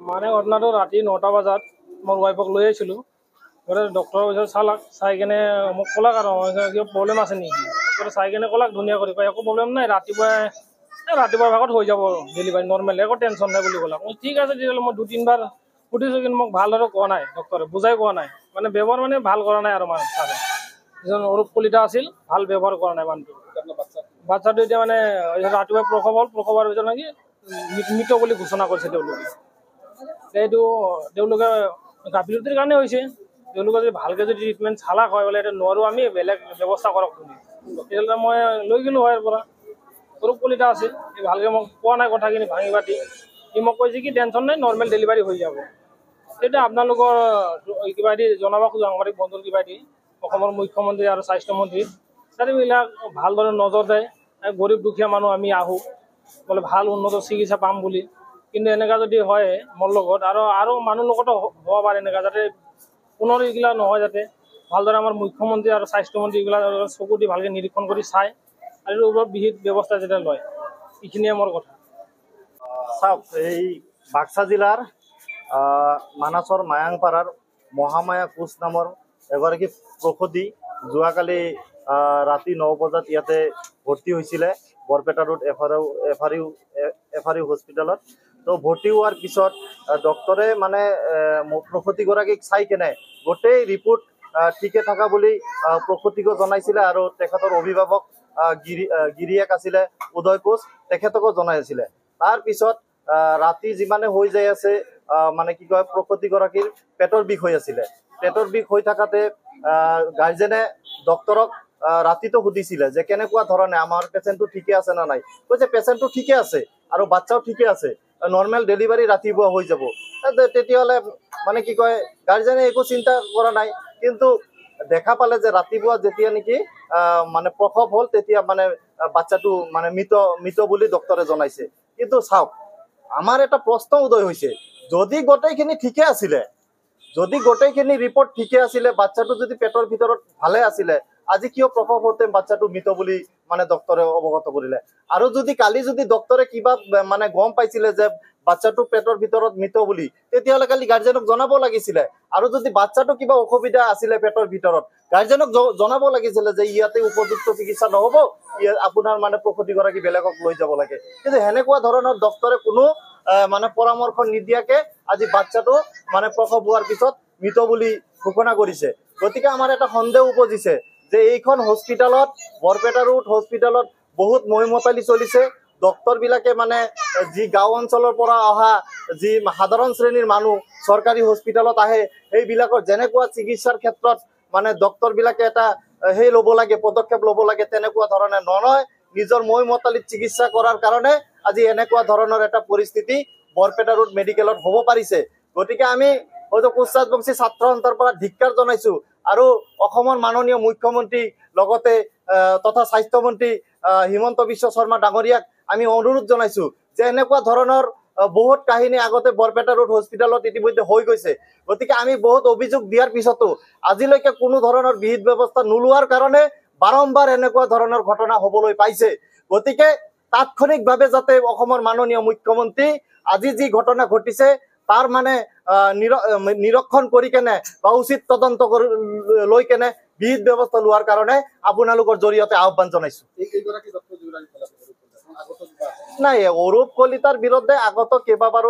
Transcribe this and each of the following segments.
মানে ঘটনাটো ৰাতি 9টা বজাত মোৰ ৱাইফক লৈ আহিছিলোঁ। ডক্টৰৰ পিছত চালাক, চাই কেনে মোক ক'লাক আৰু কিবা প্ৰব্লেম আছে নেকি, চাই কেনে ক'লাক ধুনীয়া কৰি কয় একো প্ৰব্লেম নাই, ৰাতিপুৱাৰ ভাগত হৈ যাব ডেলিভাৰী নৰ্মেল, একো টেনশ্যন নাই বুলি ক'লাক। মই ঠিক আছে তেতিয়াহ'লে মই 2-3 বাৰ সুধিছোঁ, কিন্তু মোক ভালদৰে কোৱা নাই ডক্টৰে, বুজাই কোৱা নাই, মানে ব্যৱহাৰ মানে ভাল কৰা নাই আৰু মানে ছাৰে যিজন অৰূপ কলিতা আছিল, ভাল ব্যৱহাৰ কৰা নাই মানুহটো। বাচ্চাটো এতিয়া মানে ৰাতিপুৱা প্ৰসৱ হ'ল, প্ৰসৱৰ পিছত নেকি মৃত বুলি ঘোষণা কৰিছে তেওঁলোকে। এইটো তেওঁলোকে গাফিলতিৰ কাৰণে হৈছে। তেওঁলোকে যদি ভালকৈ যদি ট্ৰিটমেণ্ট চালাক হয় বোলে, এতিয়া নোৱাৰোঁ আমি, বেলেগ ব্যৱস্থা কৰক বুলি, তেতিয়াহ'লে মই লৈ গ'লোঁ হয় পৰা। অৰূপ কলিতা আছে, সি ভালকৈ মোক কোৱা নাই কথাখিনি ভাঙি পাতি, সি মোক কৈছে কি টেনশ্যন নাই, নৰ্মেল ডেলিভাৰী হৈ যাব। তেতিয়া আপোনালোকৰ কিবা দি জনাব খোজো, সাংবাদিক বন্ধুৰ কিবা দি, অসমৰ মুখ্যমন্ত্ৰী আৰু স্বাস্থ্যমন্ত্ৰী তাত এইবিলাক ভালদৰে নজৰ দিয়ে। গৰীব দুখীয়া মানুহ আমি আহোঁ বোলে ভাল উন্নত চিকিৎসা পাম বুলি, কিন্তু এনেকুৱা যদি হয় মোৰ লগত আৰু মানুহ লগতো হ'ব পাৰে এনেকুৱা, যাতে পুনৰ এইগিলা নহয়, যাতে ভালদৰে আমাৰ মুখ্যমন্ত্ৰী আৰু স্বাস্থ্যমন্ত্ৰী এইবিলাক চকু দি ভালকৈ নিৰীক্ষণ কৰি চায় আৰু এইটোৰ ওপৰত বিহিত ব্যৱস্থা যাতে লয়, এইখিনিয়ে মোৰ কথা। চাওক, এই বাক্সা জিলাৰ মানাছৰ মায়াংপাৰাৰ মহামায়া কোচ নামৰ এগৰাকী প্ৰসূতি যোৱাকালি ৰাতি 9 বজাত ইয়াতে ভৰ্তি হৈছিলে Barpeta road F R U হস্পিটেলত। তো ভৰ্তি হোৱাৰ পিছত ডক্টৰে মানে প্ৰসূতিগৰাকীক চাই কেনে গোটেই ৰিপৰ্ট ঠিকে থকা বুলি প্ৰসূতিকো জনাইছিলে, আৰু তেখেতৰ অভিভাৱক গিৰিয়েক আছিলে উদয় কোচ, তেখেতকো জনাই আছিলে। তাৰপিছত ৰাতি যিমানে হৈ যাই আছে মানে কি কয়, প্ৰসূতিগৰাকীৰ পেটৰ বিষ হৈ আছিলে। পেটৰ বিষ হৈ থকাতে গাৰ্জেনে ডক্টৰক ৰাতিটো সুধিছিলে যে কেনেকুৱা ধৰণে আমাৰ পেচেণ্টটো ঠিকে আছে নে নাই। কৈছে পেচেণ্টটো ঠিকে আছে আৰু বাচ্চাও ঠিকে আছে, নৰ্মেল ডেলিভাৰী ৰাতিপুৱা হৈ যাব। তেতিয়াহ'লে মানে কি কয়, গাৰ্জেনে একো চিন্তা কৰা নাই, কিন্তু দেখা পালে যে ৰাতিপুৱা যেতিয়া নেকি মানে প্ৰসৱ হ'ল, তেতিয়া মানে বাচ্চাটো মানে মৃত বুলি ডক্টৰে জনাইছে। কিন্তু চাওক, আমাৰ এটা প্ৰশ্ন উদয় হৈছে, যদি গোটেইখিনি ঠিকে আছিলে, যদি গোটেইখিনি ৰিপৰ্ট ঠিকে আছিলে, বাচ্চাটো যদি পেটৰ ভিতৰত ভালে আছিলে, আজি কিয় প্ৰসৱ হওঁতে বাচ্চাটো মৃত বুলি মানে ডক্টৰে অৱগত কৰিলে? আৰু যদি কালি যদি ডক্টৰে কিবা মানে গম পাইছিলে যে বাচ্চাটো পেটৰ ভিতৰত মৃত বুলি, তেতিয়াহ'লে কালি গাৰ্জেনক জনাব লাগিছিলে। আৰু যদি বাচ্চাটো কিবা অসুবিধা আছিলে পেটৰ ভিতৰত, গাৰ্জেনক জনাব লাগিছিলে যে ইয়াতে উপযুক্ত চিকিৎসা নহ'ব, আপোনাৰ মানে প্ৰসূতিগৰাকী বেলেগক লৈ যাব লাগে। কিন্তু সেনেকুৱা ধৰণৰ ডক্টৰে কোনো মানে পৰামৰ্শ নিদিয়াকে আজি বাচ্চাটো মানে প্ৰসৱ হোৱাৰ পিছত মৃত বুলি ঘোষণা কৰিছে। গতিকে আমাৰ এটা সন্দেহ উপজিছে যে এইখন হস্পিটেলত, বৰপেটা ৰোড হস্পিটেলত বহুত মহিমতালি চলিছে। ডক্টৰ বিলাকে মানে যি গাঁও অঞ্চলৰ পৰা অহা যি সাধাৰণ শ্ৰেণীৰ মানুহ চৰকাৰী হস্পিটেলত আহে, সেইবিলাকৰ যেনেকুৱা চিকিৎসাৰ ক্ষেত্ৰত মানে ডক্টৰ বিলাকে এটা ল'ব লাগে, পদক্ষেপ ল'ব লাগে, তেনেকুৱা ধৰণে নহয়, নিজৰ মহিমতালিত চিকিৎসা কৰাৰ কাৰণে আজি এনেকুৱা ধৰণৰ এটা পৰিস্থিতি বৰপেটা ৰোড মেডিকেলত হ'ব পাৰিছে। গতিকে আমি হয়তো কোচ ৰাজবংশী ছাত্ৰ সন্থাৰ পৰা ধিক্কাৰ জনাইছো, আৰু অসমৰ মাননীয় মুখ্যমন্ত্ৰী লগতে তথা স্বাস্থ্যমন্ত্ৰী হিমন্ত বিশ্ব শৰ্মা ডাঙৰীয়াক আমি অনুৰোধ জনাইছো যে এনেকুৱা ধৰণৰ বহুত কাহিনী আগতে বৰপেটা ৰোড হস্পিটেলত ইতিমধ্যে হৈ গৈছে। গতিকে আমি বহুত অভিযোগ দিয়াৰ পিছতো আজিলৈকে কোনো ধৰণৰ বিহিত ব্যৱস্থা নোলোৱাৰ কাৰণে বাৰম্বাৰ এনেকুৱা ধৰণৰ ঘটনা হ'বলৈ পাইছে। গতিকে তাৎক্ষণিকভাৱে যাতে অসমৰ মাননীয় মুখ্যমন্ত্ৰী আজি যি ঘটনা ঘটিছে তাৰ মানে নিৰীক্ষণ কৰি কেনে বা উচিত তদন্ত লৈ কেনে বিহিত ব্যৱস্থা লোৱাৰ কাৰণে আপোনালোকৰ জৰিয়তে আহ্বান জনাইছো। নাই, অৰূপ কলিতাৰ বিৰুদ্ধে আগত কেইবাবাৰো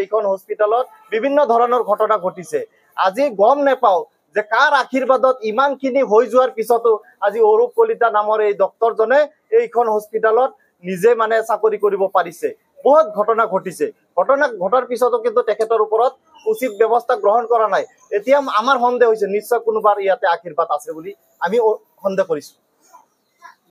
এইখন হস্পিটেলত বিভিন্ন ধৰণৰ ঘটনা ঘটিছে। আজি গম নেপাওঁ যে কাৰ আশীৰ্বাদত ইমানখিনি হৈ যোৱাৰ পিছতো আজি অৰূপ কলিতা নামৰ এই ডক্টৰজনে এইখন হস্পিটেলত নিজে মানে চাকৰি কৰিব পাৰিছে। বহুত ঘটনা ঘটিছে, ঘটনা ঘটাৰ পিছতো কিন্তু তেখেতৰ ওপৰত উচিত ব্যৱস্থা গ্ৰহণ কৰা নাই। এতিয়া আমাৰ সন্দেহ হৈছে নিশ্চয় কোনোবাৰ ইয়াতে আশীৰ্বাদ আছে বুলি আমি সন্দেহ কৰিছো।